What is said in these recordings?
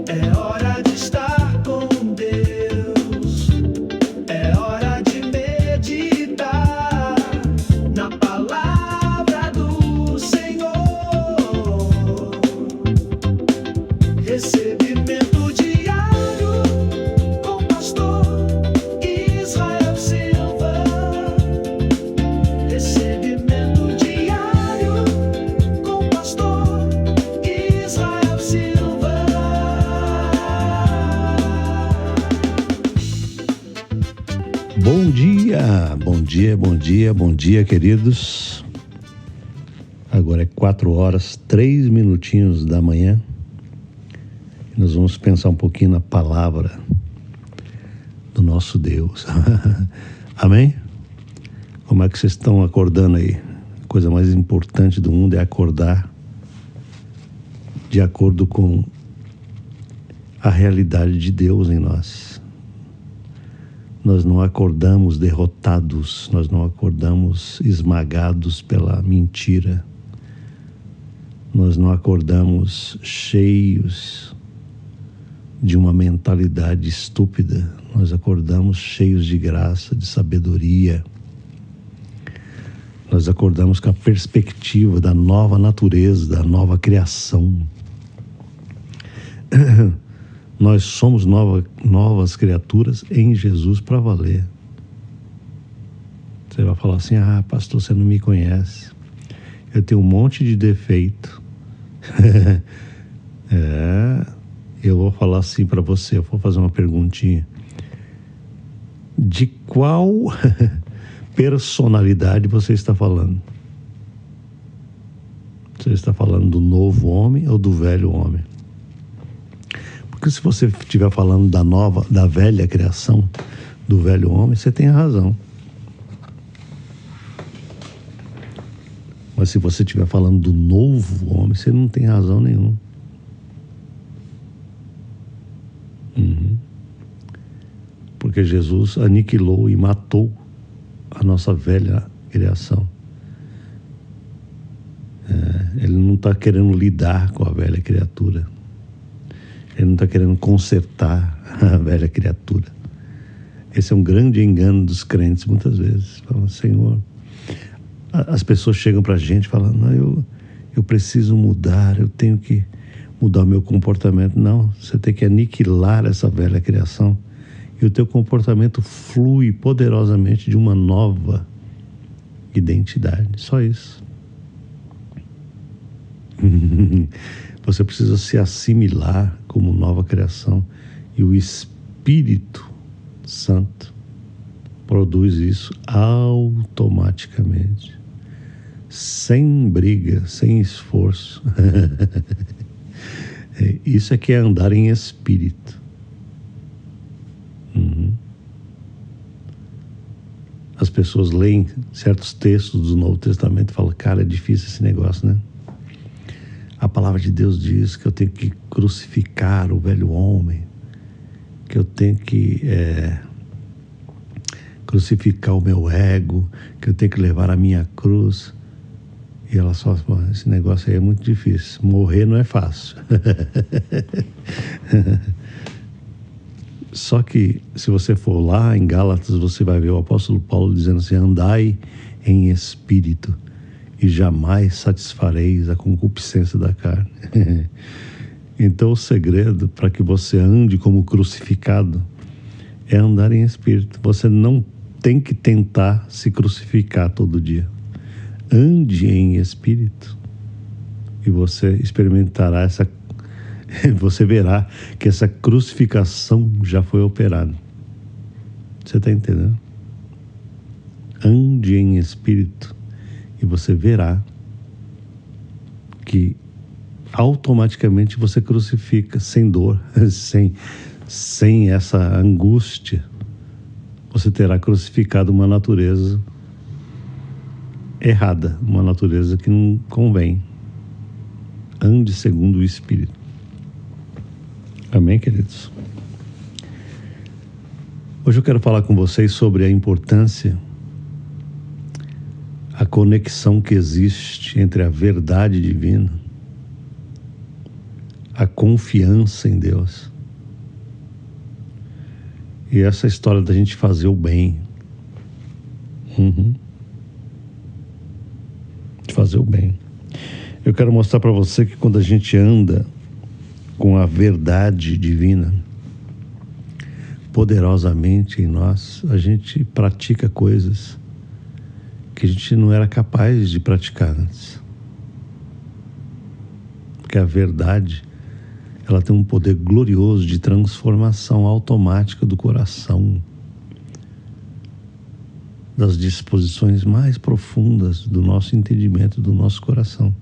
É hora de estar com Deus. É hora de meditar na palavra do Senhor. Recebimento diário com o pastor Israel Silva. Recebimento diário com o pastor Israel Silva. Bom dia, bom dia, bom dia, bom dia, queridos. Agora é 4h03 da manhã. Nós vamos pensar um pouquinho na palavra do nosso Deus. Amém? Como é que vocês estão acordando aí? A coisa mais importante do mundo é acordar de acordo com a realidade de Deus em nós. Nós não acordamos derrotados, nós não acordamos esmagados pela mentira. Nós não acordamos cheios de uma mentalidade estúpida. Nós acordamos cheios de graça, de sabedoria. Nós acordamos com a perspectiva da nova natureza, da nova criação. Nós somos novas criaturas em Jesus para valer. Você vai falar assim: ah, pastor, você não me conhece. Eu tenho um monte de defeito. Eu vou falar assim para você, eu vou fazer uma perguntinha. De qual personalidade você está falando? Você está falando do novo homem ou do velho homem? Porque se você estiver falando da velha criação, do velho homem, você tem razão. Mas se você estiver falando do novo homem, você não tem razão nenhuma. Porque Jesus aniquilou e matou a nossa velha criação. Ele não está querendo lidar com a velha criatura. Ele não está querendo consertar a velha criatura. Esse é um grande engano dos crentes muitas vezes. Falam: Senhor, as pessoas chegam para a gente falando: não, eu preciso mudar, eu tenho que mudar o meu comportamento. Não, você tem que aniquilar essa velha criação e o teu comportamento flui poderosamente de uma nova identidade. Só isso. Você precisa se assimilar como nova criação e o Espírito Santo produz isso automaticamente, sem briga, sem esforço. Isso é que é andar em espírito. As pessoas leem certos textos do Novo Testamento e falam: cara, é difícil esse negócio, né? A palavra de Deus diz que eu tenho que crucificar o velho homem, que eu tenho que crucificar o meu ego, que eu tenho que levar a minha cruz. E ela só fala: esse negócio aí é muito difícil, morrer não é fácil. Só que se você for lá em Gálatas, você vai ver o apóstolo Paulo dizendo assim: andai em espírito e jamais satisfareis a concupiscência da carne. Então o segredo para que você ande como crucificado é andar em espírito. Você não tem que tentar se crucificar todo dia. Ande em espírito e você experimentará você verá que essa crucificação já foi operada. Você está entendendo? Ande em espírito e você verá que automaticamente você crucifica sem dor, sem essa angústia. Você terá crucificado uma natureza errada, uma natureza que não convém. Ande segundo o Espírito. Amém, queridos? Hoje eu quero falar com vocês sobre a importância, a conexão que existe entre a verdade divina a confiança em Deus. E essa história da gente fazer o bem. De fazer o bem. Eu quero mostrar para você que quando a gente anda com a verdade divina poderosamente em nós, a gente pratica coisas que a gente não era capaz de praticar antes. Porque a verdade, ela tem um poder glorioso de transformação automática do coração, das disposições mais profundas do nosso entendimento, do nosso coração.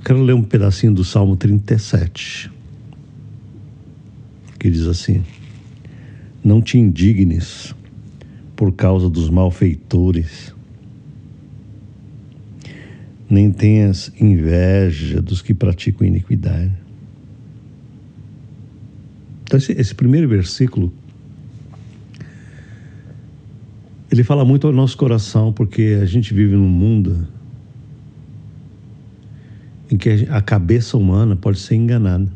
Quero ler um pedacinho do Salmo 37, que diz assim: não te indignes por causa dos malfeitores, nem tenhas inveja dos que praticam iniquidade. Então esse primeiro versículo, ele fala muito ao nosso coração, porque a gente vive num mundo em que a cabeça humana pode ser enganada.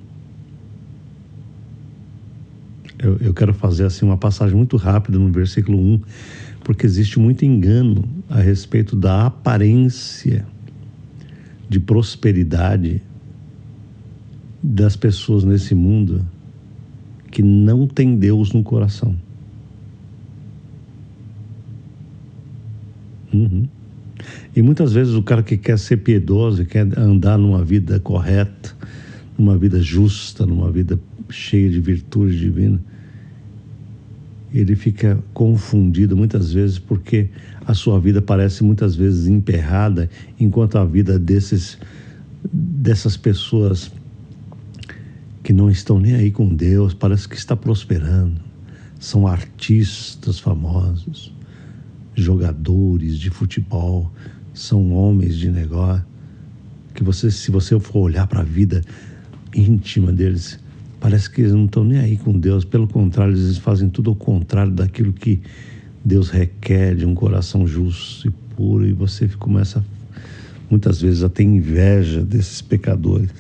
Eu quero fazer assim uma passagem muito rápida no versículo 1, porque existe muito engano a respeito da aparência de prosperidade das pessoas nesse mundo que não tem Deus no coração. E muitas vezes o cara que quer ser piedoso, quer andar numa vida correta, numa vida justa, numa vida cheia de virtude divina, ele fica confundido muitas vezes, porque a sua vida parece muitas vezes emperrada, enquanto a vida dessas pessoas que não estão nem aí com Deus parece que está prosperando. São artistas famosos, jogadores de futebol, são homens de negócio, que se você for olhar para a vida íntima deles, parece que eles não estão nem aí com Deus. Pelo contrário, eles fazem tudo ao contrário daquilo que Deus requer de um coração justo e puro, e você começa muitas vezes a ter inveja desses pecadores.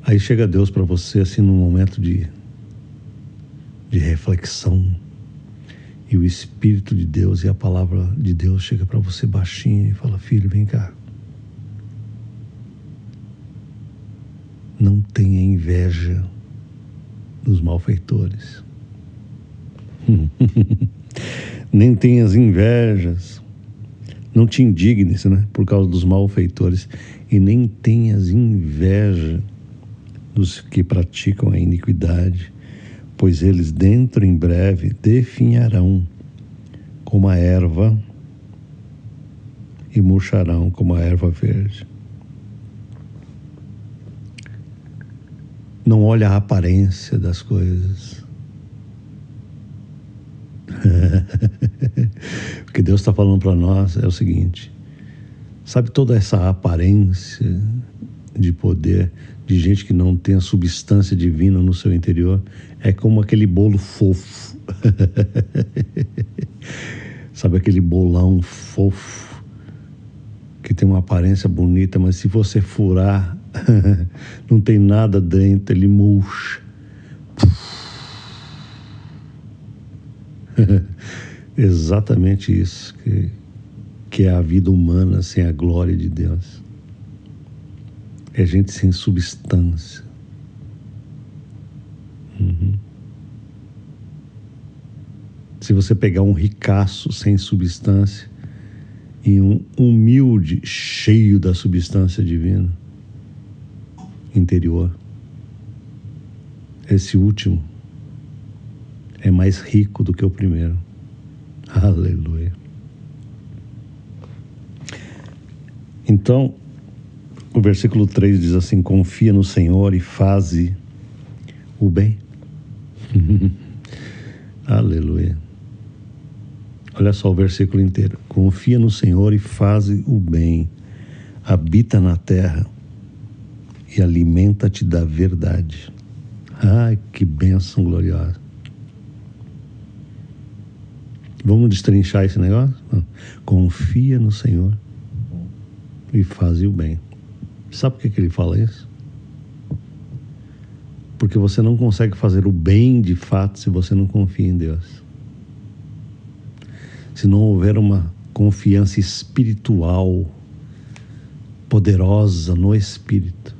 Aí chega Deus para você assim num momento de reflexão, e o Espírito de Deus e a palavra de Deus chega para você baixinho e fala: filho, vem cá, não tenha inveja dos malfeitores. Nem tenhas invejas, não te indignes, por causa dos malfeitores, e nem tenhas inveja dos que praticam a iniquidade, pois eles dentro em breve definharão como a erva e murcharão como a erva verde. Não olha a aparência das coisas. O que Deus está falando para nós é o seguinte: sabe toda essa aparência de poder, de gente que não tem a substância divina no seu interior? É como aquele bolo fofo. Sabe aquele bolão fofo que tem uma aparência bonita, mas se você furar, não tem nada dentro, ele murcha. Exatamente isso que é a vida humana sem a glória de Deus. É gente sem substância. Se você pegar um ricaço sem substância e um humilde cheio da substância divina interior, esse último é mais rico do que o primeiro. Aleluia. Então, o versículo 3 diz assim: confia no Senhor e faze o bem. Aleluia. Olha só o versículo inteiro: confia no Senhor e faze o bem, habita na terra e alimenta-te da verdade. Ai, que bênção gloriosa! Vamos destrinchar esse negócio? Confia no Senhor e faz o bem. Sabe por que ele fala isso? Porque você não consegue fazer o bem de fato se você não confia em Deus. Se não houver uma confiança espiritual poderosa no Espírito,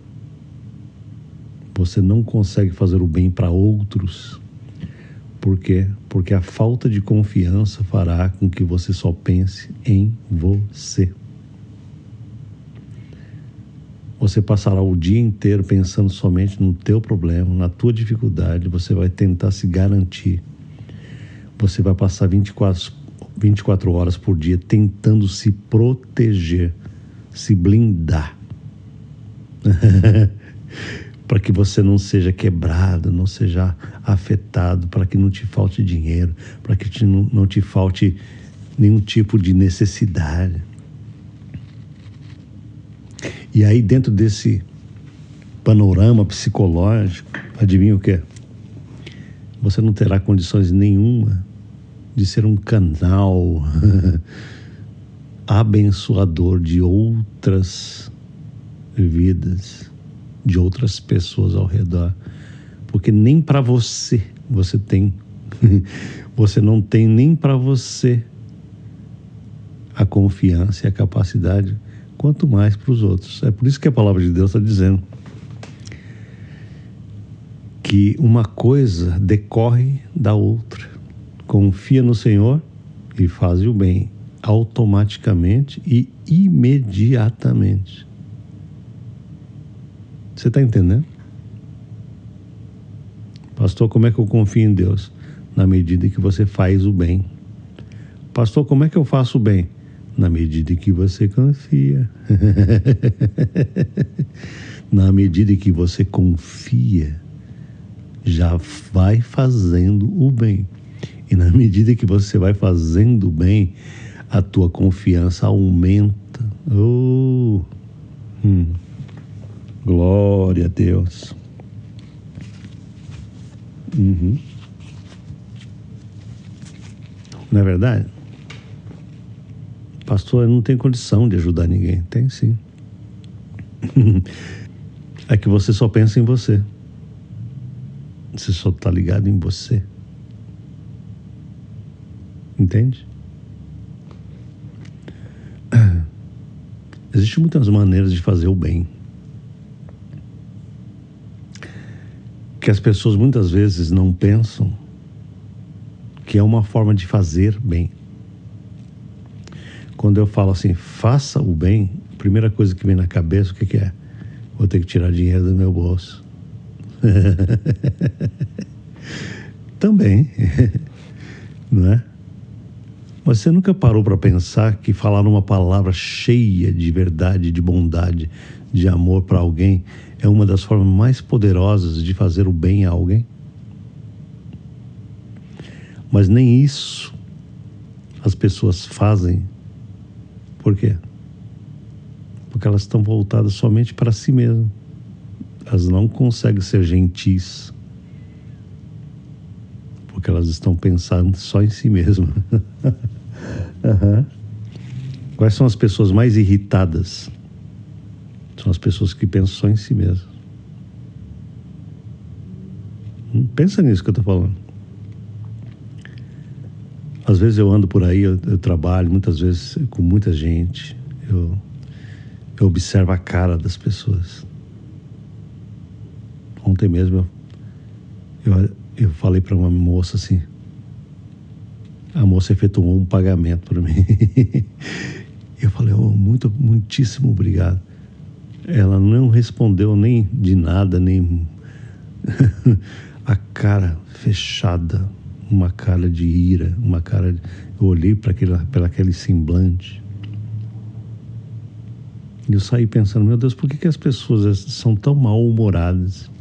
você não consegue fazer o bem para outros. Por quê? Porque a falta de confiança fará com que você só pense em você. Você passará o dia inteiro pensando somente no teu problema, na tua dificuldade. Você vai tentar se garantir. Você vai passar 24 horas por dia tentando se proteger, se blindar. Para que você não seja quebrado, não seja afetado, para que não te falte dinheiro, para que não te falte nenhum tipo de necessidade. E aí, dentro desse panorama psicológico, adivinha o quê? Você não terá condições nenhuma de ser um canal abençoador de outras vidas, de outras pessoas ao redor, porque nem para você tem, você não tem nem para você a confiança e a capacidade, quanto mais para os outros. É por isso que a palavra de Deus está dizendo que uma coisa decorre da outra. Confia no Senhor e faz o bem automaticamente e imediatamente. Você está entendendo? Pastor, como é que eu confio em Deus? Na medida que você faz o bem. Pastor, como é que eu faço o bem? Na medida que você confia. Na medida que você confia, já vai fazendo o bem. E na medida que você vai fazendo o bem, a tua confiança aumenta. Glória a Deus. Não é verdade? Pastor, eu não tenho condição de ajudar ninguém. Tem sim. É que você só pensa em você. Você só está ligado em você. Entende? Existem muitas maneiras de fazer o bem, que as pessoas muitas vezes não pensam que é uma forma de fazer bem. Quando eu falo assim, faça o bem, a primeira coisa que vem na cabeça, o que é? Vou ter que tirar dinheiro do meu bolso. Também, não é? Mas você nunca parou para pensar que falar uma palavra cheia de verdade, de bondade, de amor para alguém é uma das formas mais poderosas de fazer o bem a alguém? Mas nem isso as pessoas fazem. Por quê? Porque elas estão voltadas somente para si mesmas. Elas não conseguem ser gentis, porque elas estão pensando só em si mesmas. Quais são as pessoas mais irritadas? São as pessoas que pensam só em si mesmas. Pensa nisso que eu estou falando. Às vezes eu ando por aí, eu trabalho muitas vezes com muita gente, eu observo a cara das pessoas. Ontem mesmo eu falei para uma moça assim, a moça efetuou um pagamento para mim. Eu falei, muitíssimo obrigado. Ela não respondeu nem de nada, nem a cara fechada, uma cara de ira, uma cara. Eu olhei para aquele semblante e eu saí pensando, meu Deus, por que as pessoas são tão mal-humoradas?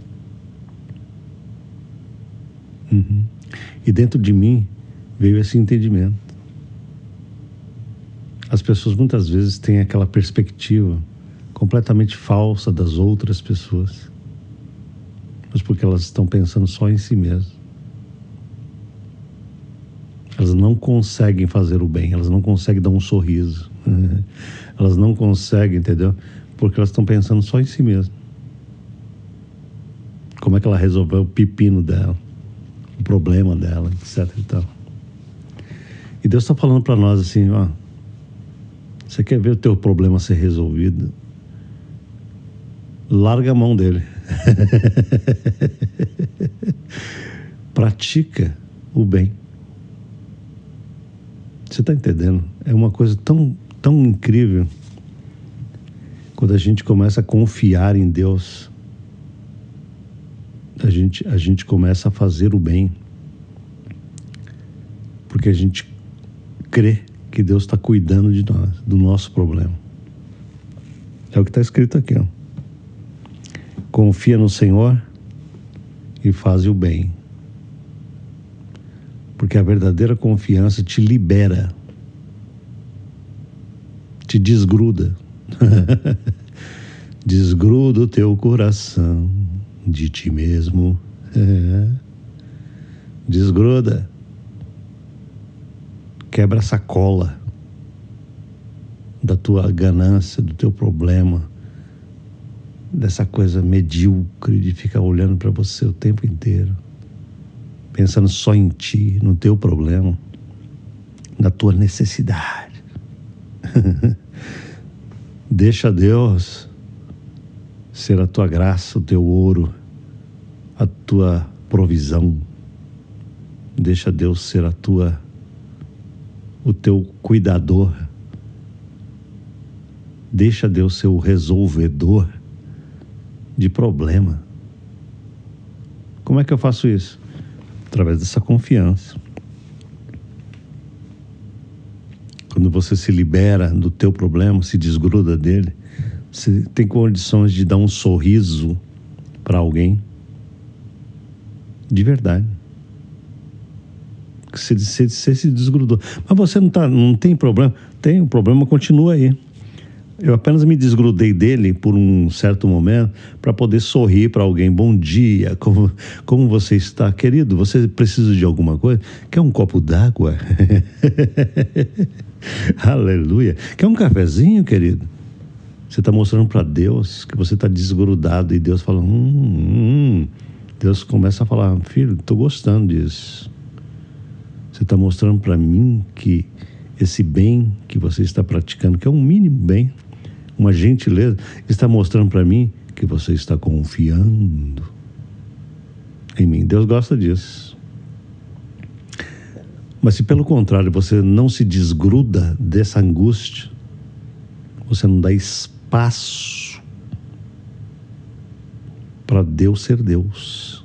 E dentro de mim veio esse entendimento. As pessoas muitas vezes têm aquela perspectiva completamente falsa das outras pessoas, mas porque elas estão pensando só em si mesmas. Elas não conseguem fazer o bem, elas não conseguem dar um sorriso. Elas não conseguem, entendeu? Porque elas estão pensando só em si mesmas. Como é que ela resolveu o pepino dela, o problema dela, etc e tal. E Deus está falando para nós assim, ó, você quer ver o teu problema ser resolvido? Larga a mão dele. Pratica o bem. Você está entendendo? É uma coisa tão incrível quando a gente começa a confiar em Deus. A gente começa a fazer o bem, porque a gente crê que Deus está cuidando de nós, do nosso problema. É o que está escrito aqui, ó. Confia no Senhor e faz o bem, porque a verdadeira confiança te libera, te desgruda. Desgruda o teu coração de ti mesmo. Desgruda. Quebra essa cola da tua ganância, do teu problema, dessa coisa medíocre de ficar olhando para você o tempo inteiro, pensando só em ti, no teu problema, na tua necessidade. Deixa Deus ser a tua graça, o teu ouro, a tua provisão. Deixa Deus ser o teu cuidador. Deixa Deus ser o resolvedor de problema. Como é que eu faço isso? Através dessa confiança. Quando você se libera do teu problema, se desgruda dele, você tem condições de dar um sorriso para alguém de verdade. Você se desgrudou. Mas você não tem problema? Tem, o problema continua aí. Eu apenas me desgrudei dele por um certo momento para poder sorrir para alguém. Bom dia, como você está, querido? Você precisa de alguma coisa? Quer um copo d'água? Aleluia. Quer um cafezinho, querido? Você está mostrando para Deus que você está desgrudado e Deus fala, Deus começa a falar, filho, estou gostando disso. Você está mostrando para mim que esse bem que você está praticando, que é um mínimo bem, uma gentileza, está mostrando para mim que você está confiando em mim. Deus gosta disso. Mas se pelo contrário você não se desgruda dessa angústia, você não dá espaço para Deus ser Deus.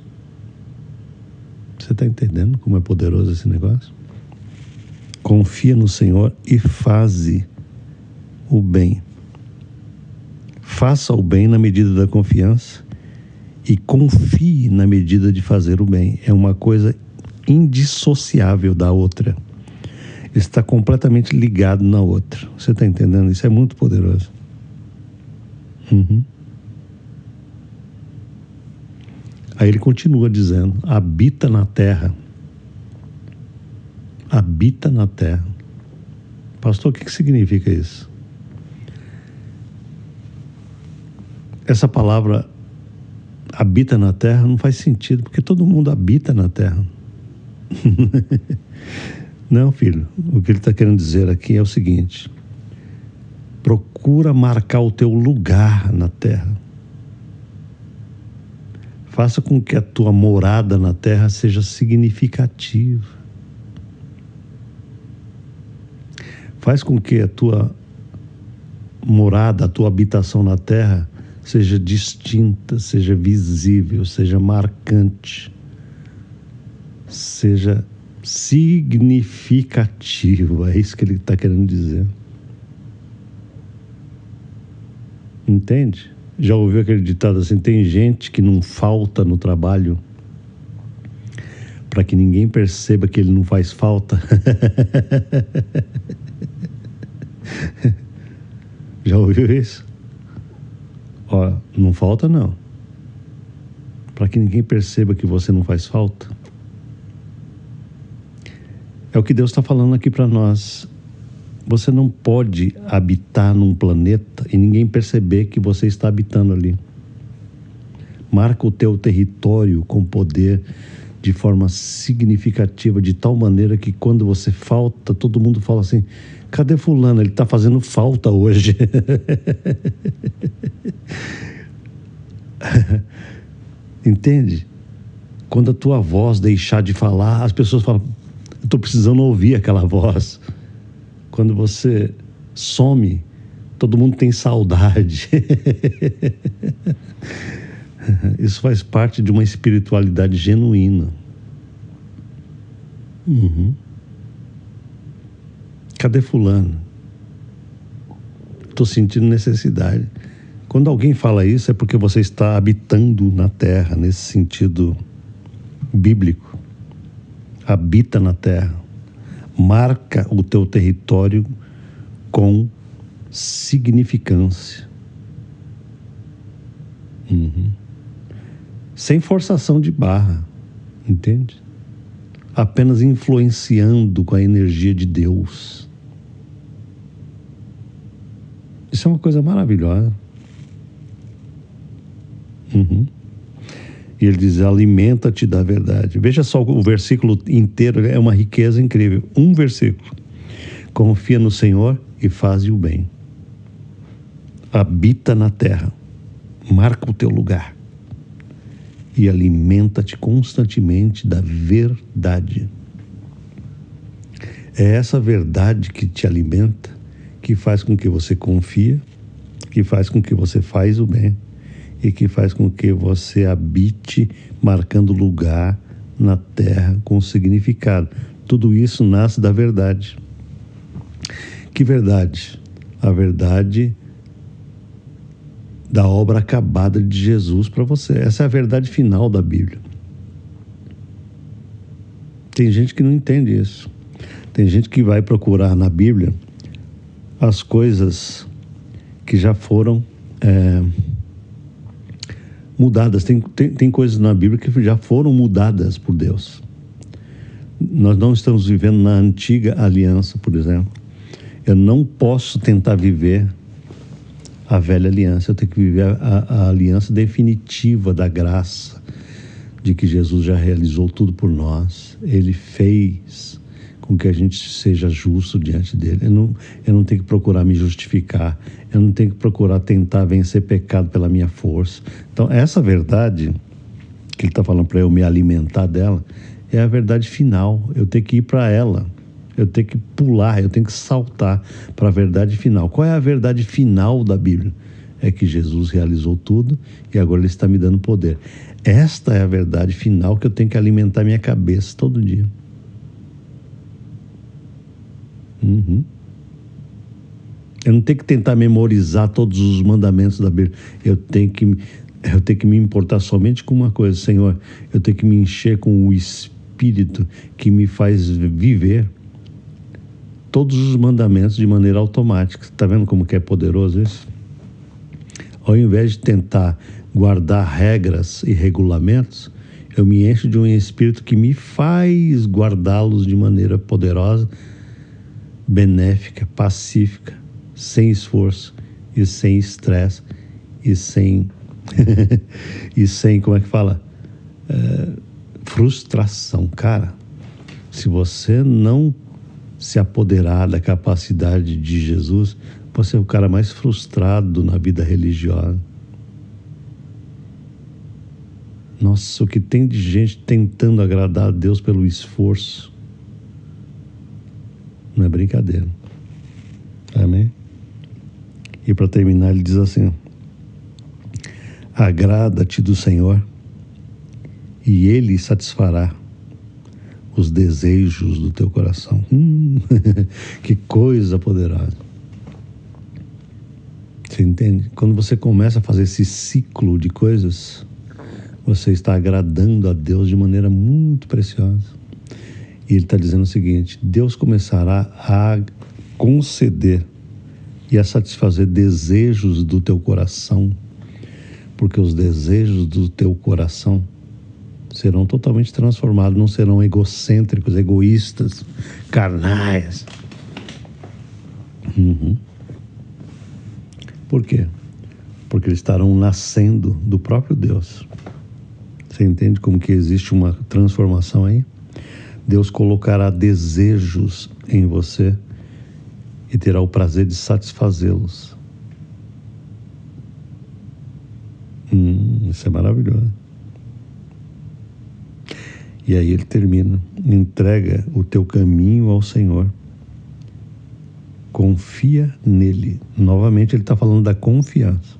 Você está entendendo como é poderoso esse negócio? Confia no Senhor e faze o bem. Faça o bem na medida da confiança e confie na medida de fazer o bem. É uma coisa indissociável da outra. Está completamente ligado na outra. Você está entendendo? Isso é muito poderoso. Aí ele continua dizendo, habita na terra. Habita na terra. Pastor, o que significa isso? Essa palavra habita na terra não faz sentido, porque todo mundo habita na terra. Não, filho, o que ele está querendo dizer aqui é o seguinte: procura marcar o teu lugar na terra. Faça com que a tua morada na terra seja significativa. Faz com que a tua morada, a tua habitação na terra seja distinta, seja visível, seja marcante, seja significativo. É isso que ele está querendo dizer. Entende? Já ouviu aquele ditado assim, tem gente que não falta no trabalho para que ninguém perceba que ele não faz falta? Já ouviu isso? Ó, não falta não, para que ninguém perceba que você não faz falta. É o que Deus está falando aqui para nós. Você não pode habitar num planeta e ninguém perceber que você está habitando ali. Marca o teu território com poder de forma significativa, de tal maneira que quando você falta, todo mundo fala assim: cadê fulano? Ele está fazendo falta hoje. Entende? Quando a tua voz deixar de falar, as pessoas falam: eu estou precisando ouvir aquela voz. Quando você some, todo mundo tem saudade. Isso faz parte de uma espiritualidade genuína. Cadê fulano? Estou sentindo necessidade. Quando alguém fala isso, é porque você está habitando na terra, nesse sentido bíblico. Habita na terra. Marca o teu território com significância. Sem forçação de barra, entende? Apenas influenciando com a energia de Deus. Isso é uma coisa maravilhosa. E ele diz: alimenta-te da verdade. Veja só, o versículo inteiro é uma riqueza incrível. Um versículo. Confia no Senhor e faze o bem. Habita na terra. Marca o teu lugar. E alimenta-te constantemente da verdade. É essa verdade que te alimenta, que faz com que você confia, que faz com que você faz o bem e que faz com que você habite marcando lugar na terra com significado. Tudo isso nasce da verdade. Que verdade? A verdade da obra acabada de Jesus para você. Essa é a verdade final da Bíblia. Tem gente que não entende isso. Tem gente que vai procurar na Bíblia as coisas que já foram mudadas. Tem coisas na Bíblia que já foram mudadas por Deus. Nós não estamos vivendo na antiga aliança, por exemplo. Eu não posso tentar viver a velha aliança. Eu tenho que viver a aliança definitiva da graça, de que Jesus já realizou tudo por nós. Ele fez com que a gente seja justo diante dele. Eu não tenho que procurar me justificar. Eu não tenho que procurar tentar vencer pecado pela minha força. Então, essa verdade que ele está falando para eu me alimentar dela é a verdade final. Eu tenho que ir para ela. Eu tenho que pular, eu tenho que saltar para a verdade final. Qual é a verdade final da Bíblia? É que Jesus realizou tudo e agora Ele está me dando poder. Esta é a verdade final que eu tenho que alimentar minha cabeça todo dia. Eu não tenho que tentar memorizar todos os mandamentos da Bíblia. Eu tenho que me importar somente com uma coisa: Senhor, eu tenho que me encher com o Espírito que me faz viver todos os mandamentos de maneira automática. Está vendo como que é poderoso isso? Ao invés de tentar guardar regras e regulamentos, eu me encho de um Espírito que me faz guardá-los de maneira poderosa, benéfica, pacífica, sem esforço e sem estresse e sem como é que fala? Frustração. Cara, se você não se apoderar da capacidade de Jesus, você é o cara mais frustrado na vida religiosa. Nossa, o que tem de gente tentando agradar a Deus pelo esforço. Não é brincadeira. Amém? E para terminar, ele diz assim: agrada-te do Senhor e Ele satisfará os desejos do teu coração. Que coisa poderosa. Você entende? Quando você começa a fazer esse ciclo de coisas, você está agradando a Deus de maneira muito preciosa. E Ele está dizendo o seguinte: Deus começará a conceder e a satisfazer desejos do teu coração, porque os desejos do teu coração Serão totalmente transformados, não serão egocêntricos, egoístas, carnais. Por quê? Porque eles estarão nascendo do próprio Deus. Você entende como que existe uma transformação aí? Deus colocará desejos em você e terá o prazer de satisfazê-los. Isso é maravilhoso. E aí ele termina: entrega o teu caminho ao Senhor, confia nele. Novamente ele está falando da confiança.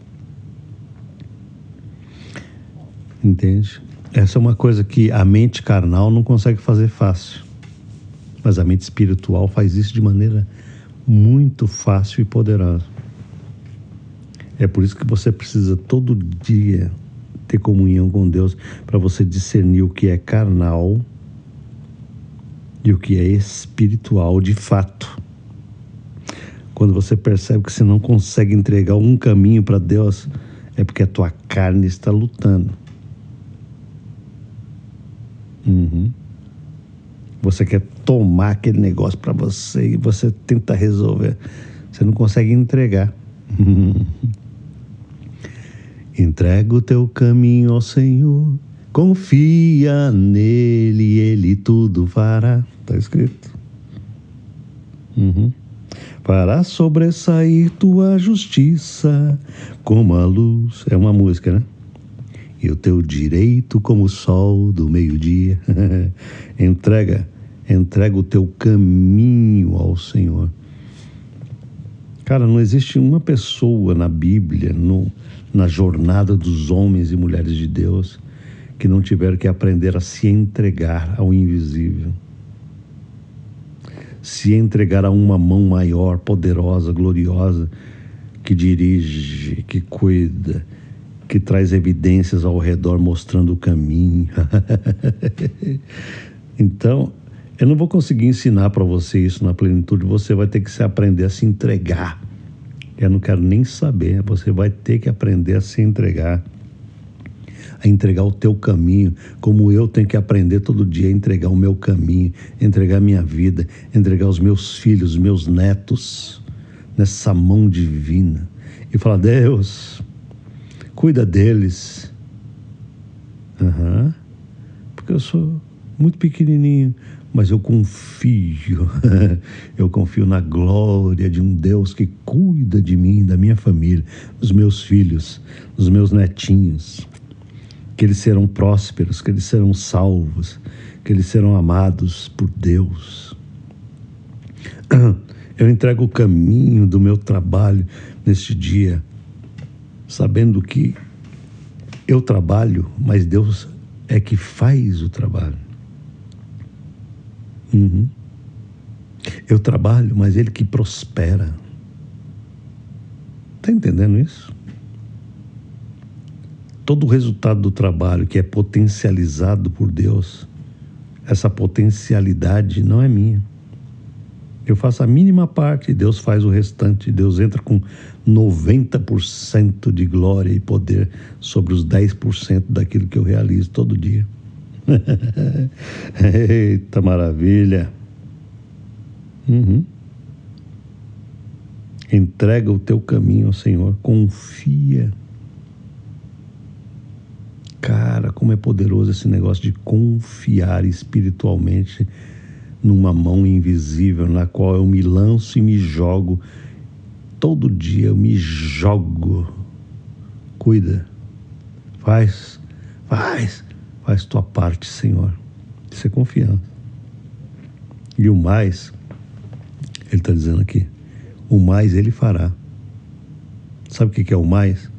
Entende? Essa é uma coisa que a mente carnal não consegue fazer fácil, mas a mente espiritual faz isso de maneira muito fácil e poderosa. É por isso que você precisa todo dia ter comunhão com Deus, para você discernir o que é carnal e o que é espiritual de fato. Quando você percebe que você não consegue entregar um caminho para Deus, é porque a tua carne está lutando. Você quer tomar aquele negócio para você e você tenta resolver, você não consegue entregar. Entrega o teu caminho ao Senhor, confia nele, ele tudo fará. Está escrito. Para sobressair tua justiça como a luz. É uma música, né? E o teu direito como o sol do meio-dia. Entrega o teu caminho ao Senhor. Cara, não existe uma pessoa na Bíblia, na jornada dos homens e mulheres de Deus, que não tiveram que aprender a se entregar ao invisível. Se entregar a uma mão maior, poderosa, gloriosa, que dirige, que cuida, que traz evidências ao redor mostrando o caminho. Então, eu não vou conseguir ensinar para você isso na plenitude, você vai ter que se aprender a se entregar. Eu não quero nem saber, você vai ter que aprender a se entregar, a entregar o teu caminho, como eu tenho que aprender todo dia a entregar o meu caminho, entregar a minha vida, entregar os meus filhos, os meus netos, nessa mão divina, e falar: Deus, cuida deles. Porque eu sou muito pequenininho, mas eu confio, eu confio na glória de um Deus que cuida de mim, da minha família, dos meus filhos, dos meus netinhos, que eles serão prósperos, que eles serão salvos, que eles serão amados por Deus. Eu entrego o caminho do meu trabalho neste dia, sabendo que eu trabalho, mas Deus é que faz o trabalho. Eu trabalho, mas Ele que prospera. Está entendendo isso? Todo o resultado do trabalho que é potencializado por Deus, essa potencialidade não é minha. Eu faço a mínima parte e Deus faz o restante. Deus entra com 90% de glória e poder sobre os 10% daquilo que eu realizo todo dia. Eita maravilha! Entrega o teu caminho ao Senhor, confia. Cara, como é poderoso esse negócio de confiar espiritualmente numa mão invisível, na qual eu me lanço e me jogo. Todo dia eu me jogo. Cuida, faz tua parte, Senhor. Isso é confiança. E o mais, Ele está dizendo aqui, o mais Ele fará. Sabe o que é o mais?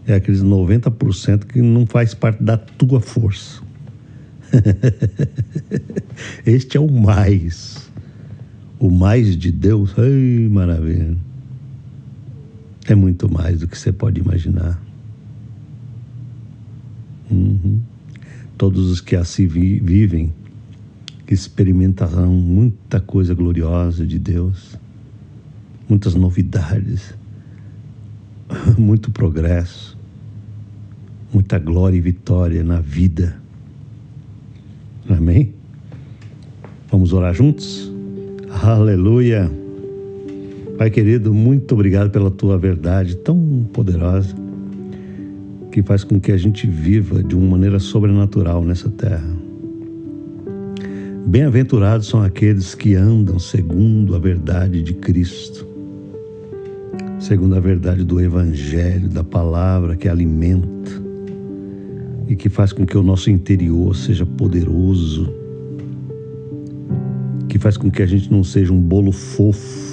É aqueles 90% que não faz parte da tua força. Este é o mais. O mais de Deus, ai, maravilha. É muito mais do que você pode imaginar. Todos os que assim vivem experimentarão muita coisa gloriosa de Deus, muitas novidades, muito progresso, muita glória e vitória na vida. Amém? Vamos orar juntos? Aleluia! Pai querido, muito obrigado pela tua verdade tão poderosa, que faz com que a gente viva de uma maneira sobrenatural nessa terra. Bem-aventurados são aqueles que andam segundo a verdade de Cristo, segundo a verdade do Evangelho, da palavra que alimenta e que faz com que o nosso interior seja poderoso, que faz com que a gente não seja um bolo fofo,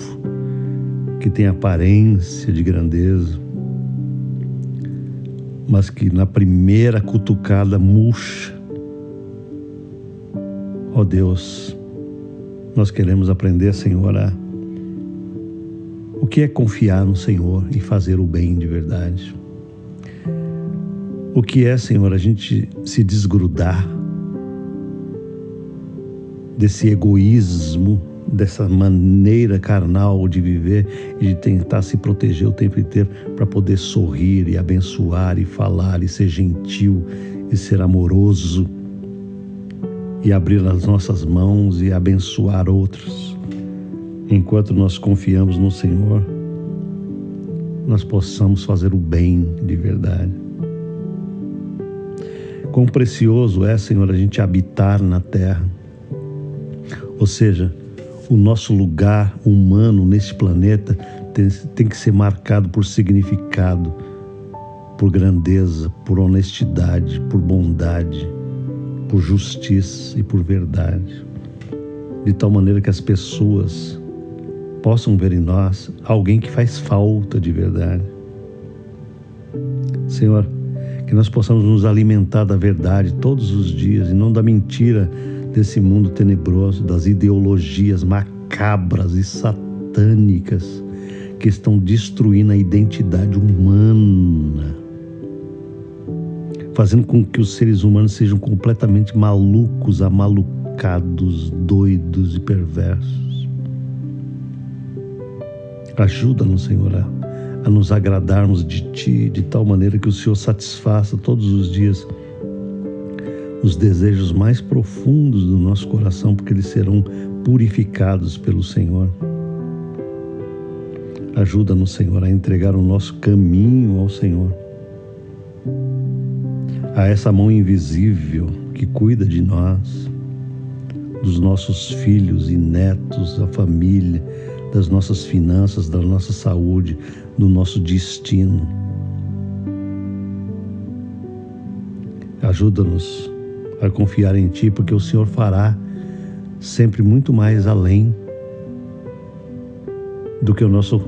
que tem aparência de grandeza, mas que na primeira cutucada murcha. Ó Deus, nós queremos aprender, Senhor, o que é confiar no Senhor e fazer o bem de verdade. O que é, Senhor, a gente se desgrudar desse egoísmo, dessa maneira carnal de viver e de tentar se proteger o tempo inteiro para poder sorrir e abençoar e falar e ser gentil e ser amoroso e abrir as nossas mãos e abençoar outros. Enquanto nós confiamos no Senhor, nós possamos fazer o bem de verdade. Quão precioso é, Senhor, a gente habitar na terra. Ou seja, o nosso lugar humano neste planeta tem que ser marcado por significado, por grandeza, por honestidade, por bondade, por justiça e por verdade. De tal maneira que as pessoas possam ver em nós alguém que faz falta de verdade. Senhor, que nós possamos nos alimentar da verdade todos os dias e não da mentira desse mundo tenebroso, das ideologias macabras e satânicas que estão destruindo a identidade humana, fazendo com que os seres humanos sejam completamente malucos, amalucados, doidos e perversos. Ajuda-nos, Senhor, a nos agradarmos de Ti, de tal maneira que o Senhor satisfaça todos os dias os desejos mais profundos do nosso coração, porque eles serão purificados pelo Senhor. Ajuda-nos, Senhor, a entregar o nosso caminho ao Senhor, a essa mão invisível que cuida de nós, dos nossos filhos e netos, da família, das nossas finanças, da nossa saúde, do nosso destino. Ajuda-nos a confiar em Ti, porque o Senhor fará sempre muito mais além do que o nosso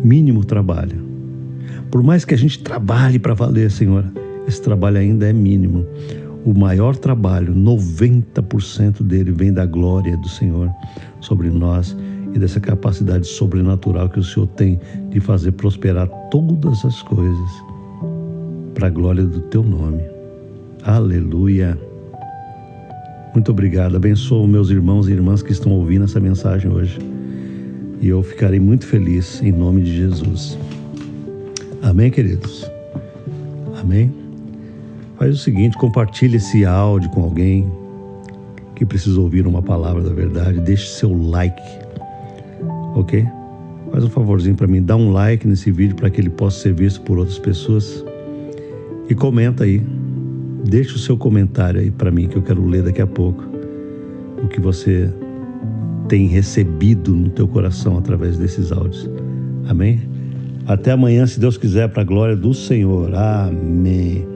mínimo trabalho. Por mais que a gente trabalhe para valer, Senhor, esse trabalho ainda é mínimo. O maior trabalho, 90% dele vem da glória do Senhor sobre nós e dessa capacidade sobrenatural que o Senhor tem de fazer prosperar todas as coisas para a glória do Teu nome. Aleluia! Muito obrigado. Abençoa meus irmãos e irmãs que estão ouvindo essa mensagem hoje. E eu ficarei muito feliz em nome de Jesus. Amém, queridos? Amém? Faz o seguinte, compartilhe esse áudio com alguém que precisa ouvir uma palavra da verdade. Deixe seu like, ok? Faz um favorzinho para mim, dá um like nesse vídeo para que ele possa ser visto por outras pessoas. E comenta aí. Deixe o seu comentário aí para mim, que eu quero ler daqui a pouco o que você tem recebido no teu coração através desses áudios. Amém? Até amanhã, se Deus quiser, para a glória do Senhor. Amém.